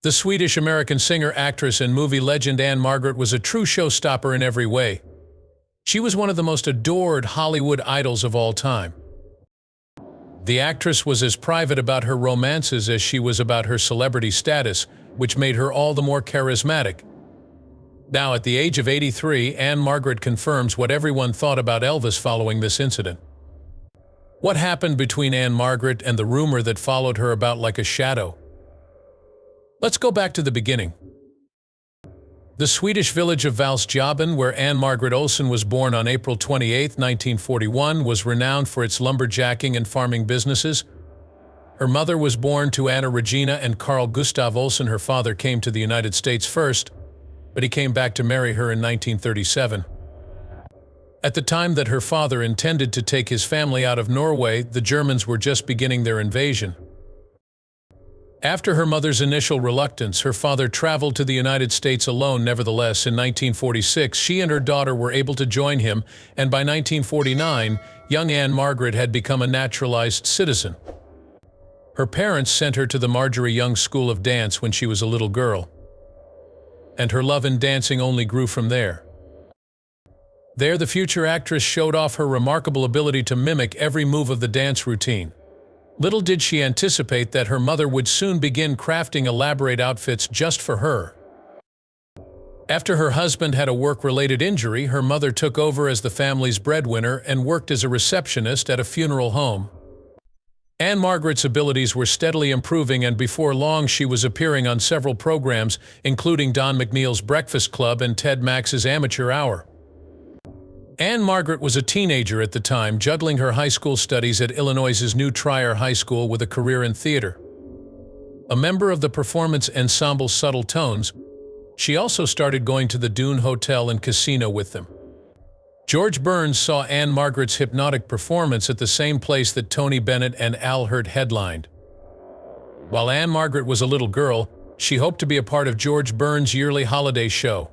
The Swedish-American singer, actress, and movie legend Ann-Margret was a true showstopper in every way. She was one of the most adored Hollywood idols of all time. The actress was as private about her romances as she was about her celebrity status, which made her all the more charismatic. Now, at the age of 83, Ann-Margret confirms what everyone thought about Elvis following this incident. What happened between Ann-Margret and the rumor that followed her about like a shadow? Let's go back to the beginning. The Swedish village of Valsjöben, where Ann-Margret Olsen was born on April 28, 1941, was renowned for its lumberjacking and farming businesses. Her mother was born to Anna Regina and Carl Gustav Olsen. Her father came to the United States first, but he came back to marry her in 1937. At the time that her father intended to take his family out of Norway, the Germans were just beginning their invasion. After her mother's initial reluctance, her father traveled to the United States alone. Nevertheless, in 1946, she and her daughter were able to join him, and by 1949, young Ann-Margret had become a naturalized citizen. Her parents sent her to the Marjorie Young School of Dance when she was a little girl, and her love in dancing only grew from there. There, the future actress showed off her remarkable ability to mimic every move of the dance routine. Little did she anticipate that her mother would soon begin crafting elaborate outfits just for her. After her husband had a work-related injury, her mother took over as the family's breadwinner and worked as a receptionist at a funeral home. Ann-Margret's abilities were steadily improving, and before long she was appearing on several programs, including Don McNeil's Breakfast Club and Ted Max's Amateur Hour. Ann-Margret was a teenager at the time, juggling her high school studies at Illinois's New Trier High School with a career in theater. A member of the performance ensemble Subtle Tones, she also started going to the Dune Hotel and Casino with them. George Burns saw Ann-Margret's hypnotic performance at the same place that Tony Bennett and Al Hirt headlined. While Ann-Margret was a little girl, she hoped to be a part of George Burns' yearly holiday show.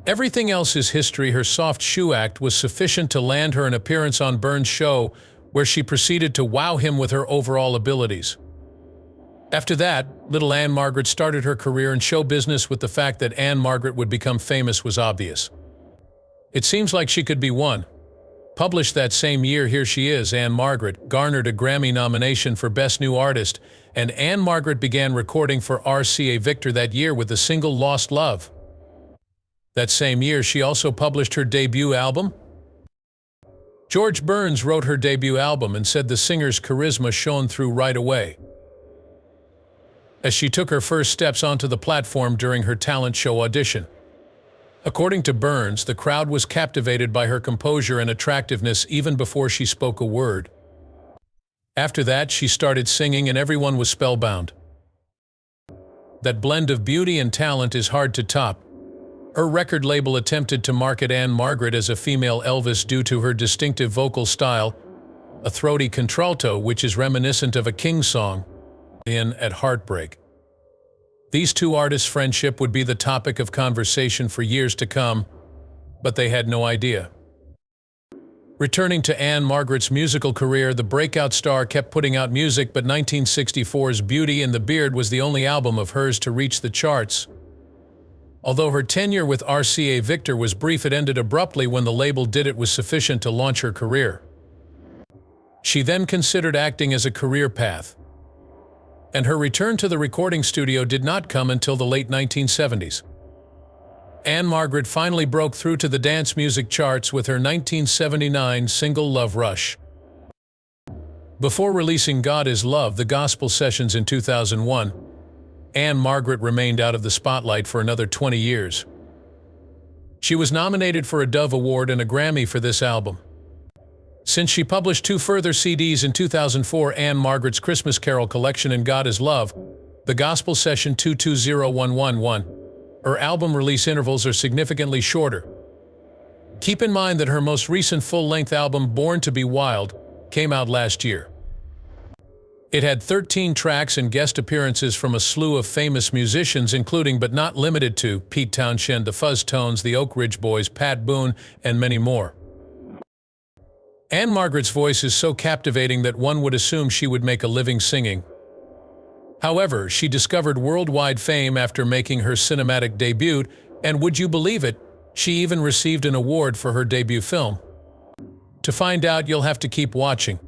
Everything else is history. Her soft shoe act was sufficient to land her an appearance on Burns' show, where she proceeded to wow him with her overall abilities. After that, little Ann-Margret started her career in show business with the fact that Ann-Margret would become famous was obvious. It seems like she could be one. Published that same year, Here She Is, Ann-Margret garnered a Grammy nomination for Best New Artist, and Ann-Margret began recording for RCA Victor that year with the single Lost Love. That same year, she also published her debut album. George Burns wrote her debut album and said the singer's charisma shone through right away as she took her first steps onto the platform during her talent show audition. According to Burns, the crowd was captivated by her composure and attractiveness even before she spoke a word. After that, she started singing and everyone was spellbound. That blend of beauty and talent is hard to top. Her record label attempted to market Ann-Margret as a female Elvis due to her distinctive vocal style, a throaty contralto which is reminiscent of a King song, at Heartbreak. These two artists' friendship would be the topic of conversation for years to come, but they had no idea. Returning to Ann-Margret's musical career, the breakout star kept putting out music, but 1964's Beauty and the Beard was the only album of hers to reach the charts. Although her tenure with RCA Victor was brief, it ended abruptly when the label did it was sufficient to launch her career. She then considered acting as a career path, and her return to the recording studio did not come until the late 1970s. Ann-Margret finally broke through to the dance music charts with her 1979 single Love Rush. Before releasing God Is Love, the Gospel Sessions in 2001, Ann-Margret remained out of the spotlight for another 20 years. She was nominated for a Dove Award and a Grammy for this album. Since she published two further CDs in 2004, Ann-Margret's Christmas Carol collection and God Is Love, the Gospel Session 220111, her album release intervals are significantly shorter. Keep in mind that her most recent full-length album, Born to Be Wild, came out last year. It had 13 tracks and guest appearances from a slew of famous musicians, including but not limited to Pete Townshend, the Fuzz Tones, the Oak Ridge Boys, Pat Boone, and many more. Ann-Margret's voice is so captivating that one would assume she would make a living singing. However, she discovered worldwide fame after making her cinematic debut, and would you believe it, she even received an award for her debut film. To find out, you'll have to keep watching.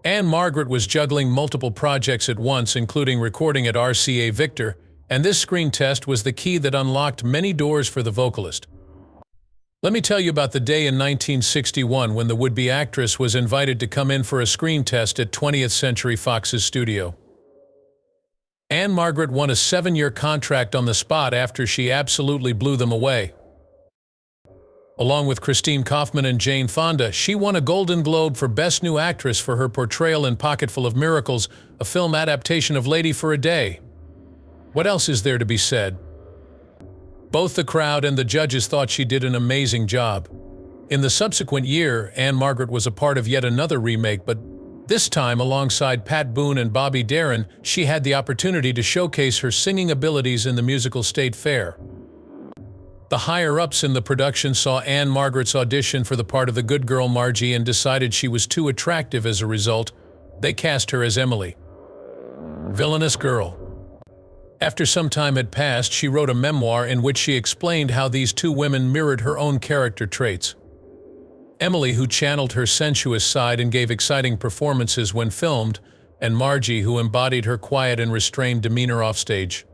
Ann-Margret was juggling multiple projects at once, including recording at RCA Victor, and this screen test was the key that unlocked many doors for the vocalist. Let me tell you about the day in 1961 when the would-be actress was invited to come in for a screen test at 20th Century Fox's studio. Ann-Margret won a 7-year contract on the spot after she absolutely blew them away. Along with Christine Kaufman and Jane Fonda, she won a Golden Globe for Best New Actress for her portrayal in Pocketful of Miracles, a film adaptation of Lady for a Day. What else is there to be said? Both the crowd and the judges thought she did an amazing job. In the subsequent year, Ann-Margret was a part of yet another remake, but this time alongside Pat Boone and Bobby Darin, she had the opportunity to showcase her singing abilities in the musical State Fair. The higher-ups in the production saw Ann-Margret's audition for the part of the good girl Margie and decided she was too attractive. As a result, they cast her as Emily. Villainous girl. After some time had passed, she wrote a memoir in which she explained how these two women mirrored her own character traits. Emily, who channeled her sensuous side and gave exciting performances when filmed, and Margie, who embodied her quiet and restrained demeanor offstage.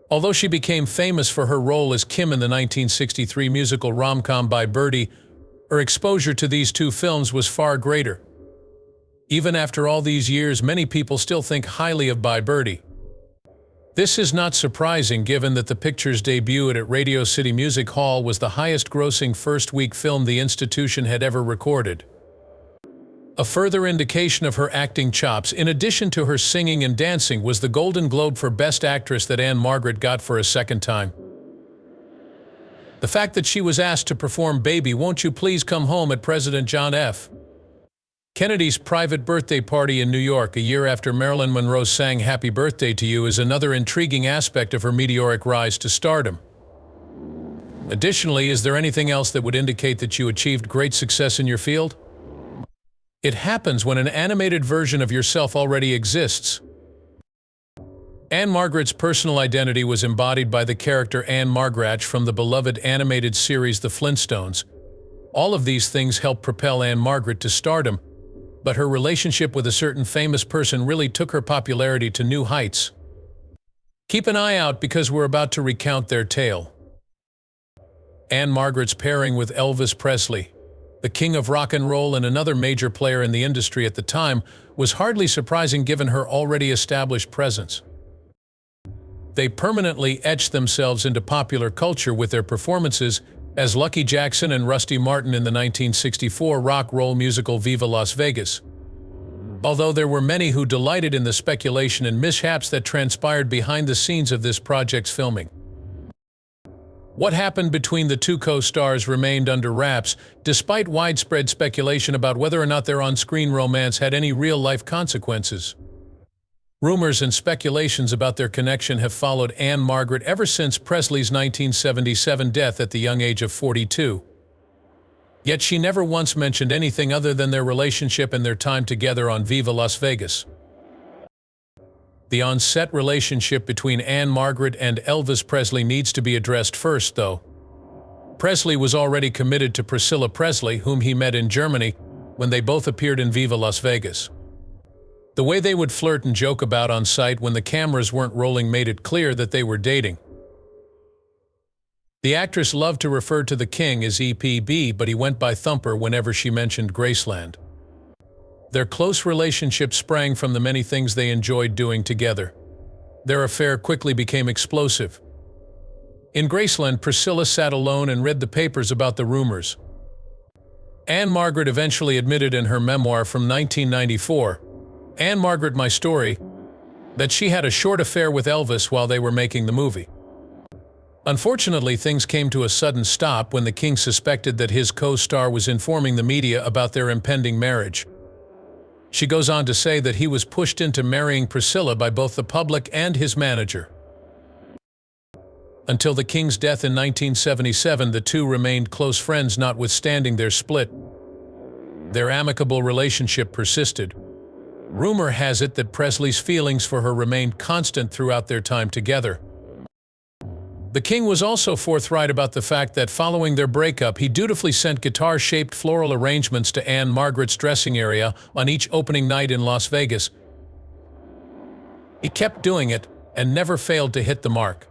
Although she became famous for her role as Kim in the 1963 musical rom-com By Birdie, her exposure to these two films was far greater. Even after all these years, many people still think highly of By Birdie. This is not surprising given that the picture's debut at Radio City Music Hall was the highest-grossing first-week film the institution had ever recorded. A further indication of her acting chops, in addition to her singing and dancing, was the Golden Globe for Best Actress that Ann-Margret got for a second time. The fact that she was asked to perform Baby Won't You Please Come Home at President John F. Kennedy's private birthday party in New York a year after Marilyn Monroe sang Happy Birthday to You is another intriguing aspect of her meteoric rise to stardom. Additionally, is there anything else that would indicate that you achieved great success in your field? It happens when an animated version of yourself already exists. Ann-Margret's personal identity was embodied by the character Ann-Margret from the beloved animated series The Flintstones. All of these things helped propel Ann-Margret to stardom, but her relationship with a certain famous person really took her popularity to new heights. Keep an eye out because we're about to recount their tale. Ann-Margret's pairing with Elvis Presley, the king of rock and roll and another major player in the industry at the time, was hardly surprising given her already established presence. They permanently etched themselves into popular culture with their performances as Lucky Jackson and Rusty Martin in the 1964 rock-roll musical Viva Las Vegas. Although there were many who delighted in the speculation and mishaps that transpired behind the scenes of this project's filming. What happened between the two co-stars remained under wraps, despite widespread speculation about whether or not their on-screen romance had any real-life consequences. Rumors and speculations about their connection have followed Ann-Margret ever since Presley's 1977 death at the young age of 42. Yet she never once mentioned anything other than their relationship and their time together on Viva Las Vegas. The on-set relationship between Ann-Margret and Elvis Presley needs to be addressed first, though. Presley was already committed to Priscilla Presley, whom he met in Germany, when they both appeared in Viva Las Vegas. The way they would flirt and joke about on site when the cameras weren't rolling made it clear that they were dating. The actress loved to refer to the king as EPB, but he went by Thumper whenever she mentioned Graceland. Their close relationship sprang from the many things they enjoyed doing together. Their affair quickly became explosive. In Graceland, Priscilla sat alone and read the papers about the rumors. Ann-Margret eventually admitted in her memoir from 1994, Ann-Margret, My Story, that she had a short affair with Elvis while they were making the movie. Unfortunately, things came to a sudden stop when the king suspected that his co-star was informing the media about their impending marriage. She goes on to say that he was pushed into marrying Priscilla by both the public and his manager. Until the king's death in 1977, the two remained close friends notwithstanding their split. Their amicable relationship persisted. Rumor has it that Presley's feelings for her remained constant throughout their time together. The king was also forthright about the fact that following their breakup, he dutifully sent guitar-shaped floral arrangements to Ann-Margret's dressing area on each opening night in Las Vegas. He kept doing it and never failed to hit the mark.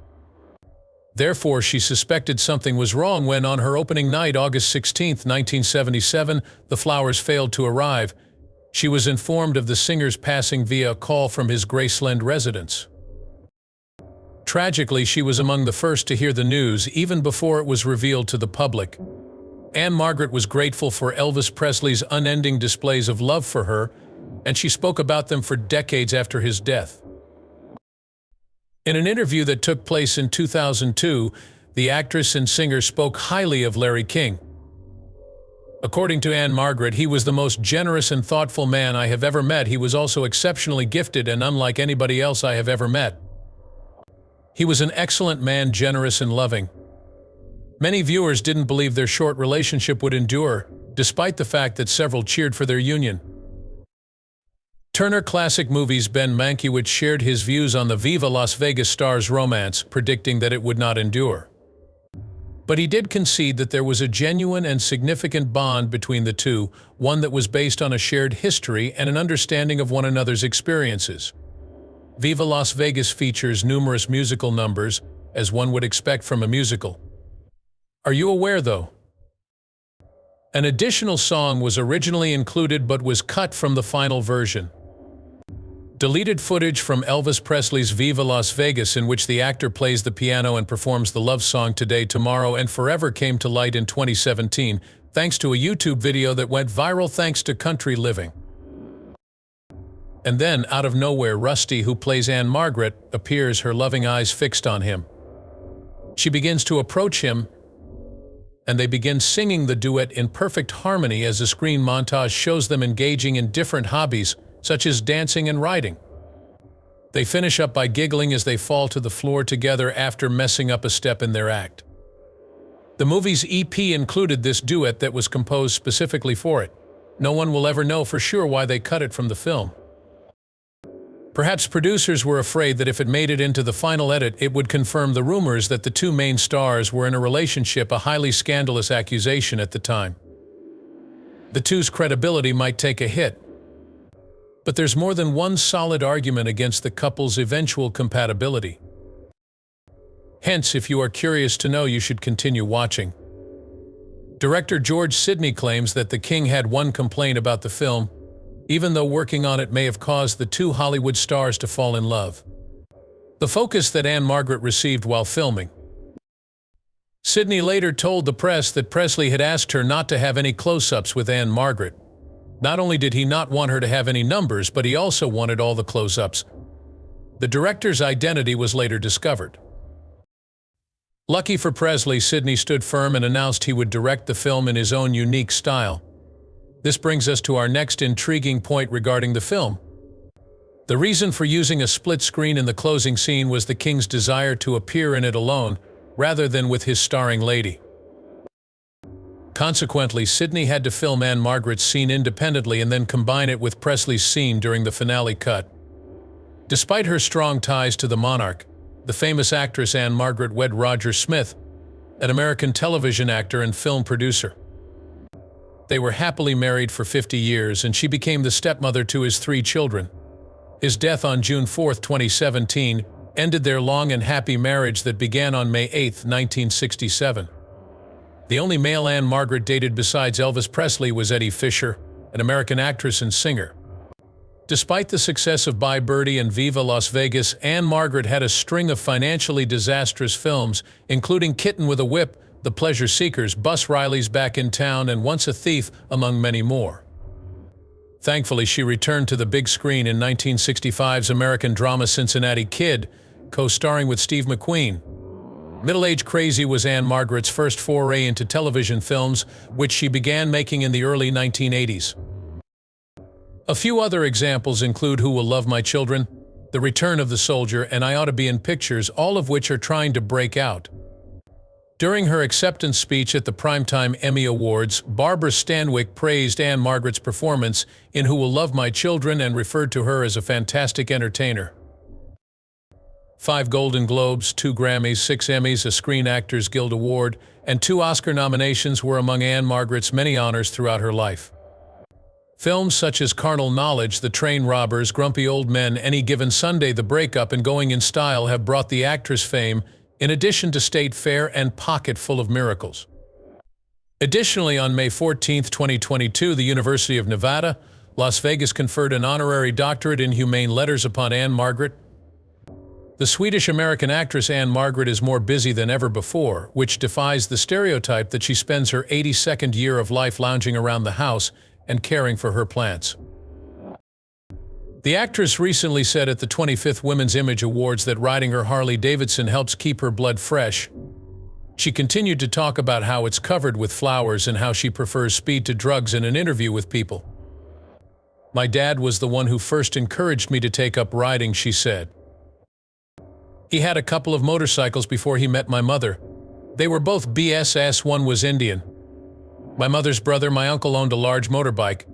Therefore, she suspected something was wrong when, on her opening night, August 16, 1977, the flowers failed to arrive. She was informed of the singer's passing via a call from his Graceland residence. Tragically, she was among the first to hear the news, even before it was revealed to the public. Ann-Margret was grateful for Elvis Presley's unending displays of love for her, and she spoke about them for decades after his death. In an interview that took place in 2002, the actress and singer spoke highly of Larry King. According to Ann-Margret, he was the most generous and thoughtful man I have ever met. He was also exceptionally gifted and unlike anybody else I have ever met. He was an excellent man, generous and loving. Many viewers didn't believe their short relationship would endure, despite the fact that several cheered for their union. Turner Classic Movies' Ben Mankiewicz shared his views on the Viva Las Vegas stars' romance, predicting that it would not endure. But he did concede that there was a genuine and significant bond between the two, one that was based on a shared history and an understanding of one another's experiences. Viva Las Vegas features numerous musical numbers, as one would expect from a musical. Are you aware, though? An additional song was originally included but was cut from the final version. Deleted footage from Elvis Presley's Viva Las Vegas, in which the actor plays the piano and performs the love song Today, Tomorrow, and Forever, came to light in 2017, thanks to a YouTube video that went viral thanks to Country Living. And then, out of nowhere, Rusty, who plays Ann-Margret, appears, her loving eyes fixed on him. She begins to approach him, and they begin singing the duet in perfect harmony as a screen montage shows them engaging in different hobbies, such as dancing and writing. They finish up by giggling as they fall to the floor together after messing up a step in their act. The movie's EP included this duet that was composed specifically for it. No one will ever know for sure why they cut it from the film. Perhaps producers were afraid that if it made it into the final edit, it would confirm the rumors that the two main stars were in a relationship, a highly scandalous accusation at the time. The two's credibility might take a hit. But there's more than one solid argument against the couple's eventual compatibility. Hence, if you are curious to know, you should continue watching. Director George Sidney claims that the king had one complaint about the film, even though working on it may have caused the two Hollywood stars to fall in love: the focus that Ann-Margret received while filming. Sidney later told the press that Presley had asked her not to have any close-ups with Ann-Margret. Not only did he not want her to have any numbers, but he also wanted all the close-ups. The director's identity was later discovered. Lucky for Presley, Sidney stood firm and announced he would direct the film in his own unique style. This brings us to our next intriguing point regarding the film. The reason for using a split screen in the closing scene was the king's desire to appear in it alone, rather than with his starring lady. Consequently, Sidney had to film Ann-Margret's scene independently and then combine it with Presley's scene during the finale cut. Despite her strong ties to the monarch, the famous actress Ann-Margret wed Roger Smith, an American television actor and film producer. They were happily married for 50 years, and she became the stepmother to his 3 children. His death on June 4, 2017, ended their long and happy marriage that began on May 8, 1967. The only male Ann-Margret dated besides Elvis Presley was Eddie Fisher, an American actress and singer. Despite the success of Bye Birdie and Viva Las Vegas, Ann-Margret had a string of financially disastrous films, including Kitten with a Whip, The Pleasure Seekers, Bus Riley's Back in Town, and Once a Thief, among many more. Thankfully, she returned to the big screen in 1965's American drama Cincinnati Kid, co-starring with Steve McQueen. Middle-Age Crazy was Ann-Margret's first foray into television films, which she began making in the early 1980s. A few other examples include Who Will Love My Children, The Return of the Soldier, and I Ought to Be in Pictures, all of which are trying to break out. During her acceptance speech at the Primetime Emmy Awards, Barbara Stanwyck praised Ann-Margret's performance in Who Will Love My Children and referred to her as a fantastic entertainer. 5 Golden Globes, 2 Grammys, 6 Emmys, a Screen Actors Guild Award, and 2 Oscar nominations were among Ann-Margret's many honors throughout her life. Films such as Carnal Knowledge, The Train Robbers, Grumpy Old Men, Any Given Sunday, The Breakup, and Going in Style have brought the actress fame, in addition to State Fair and Pocket Full of Miracles. Additionally, on May 14, 2022, the University of Nevada, Las Vegas conferred an honorary doctorate in humane letters upon Ann-Margret. The Swedish-American actress Ann-Margret is more busy than ever before, which defies the stereotype that she spends her 82nd year of life lounging around the house and caring for her plants. The actress recently said at the 25th Women's Image Awards that riding her Harley-Davidson helps keep her blood fresh. She continued to talk about how it's covered with flowers and how she prefers speed to drugs in an interview with People. "My dad was the one who first encouraged me to take up riding," she said. "He had a couple of motorcycles before he met my mother. They were both BSS, one was Indian. My mother's brother, my uncle, owned a large motorbike.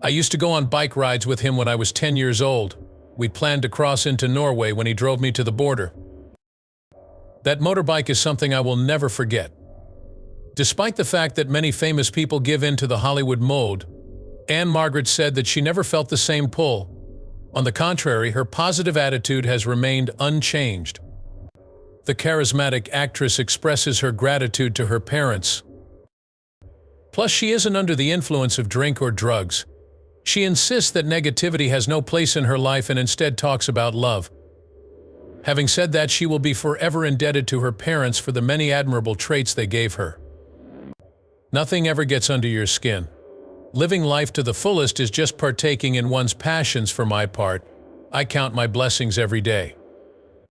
I used to go on bike rides with him when I was 10 years old. We'd planned to cross into Norway when he drove me to the border. That motorbike is something I will never forget." Despite the fact that many famous people give in to the Hollywood mold, Ann-Margret said that she never felt the same pull. On the contrary, her positive attitude has remained unchanged. The charismatic actress expresses her gratitude to her parents. Plus, she isn't under the influence of drink or drugs. She insists that negativity has no place in her life and instead talks about love. Having said that, she will be forever indebted to her parents for the many admirable traits they gave her. Nothing ever gets under your skin. Living life to the fullest is just partaking in one's passions. For my part, I count my blessings every day.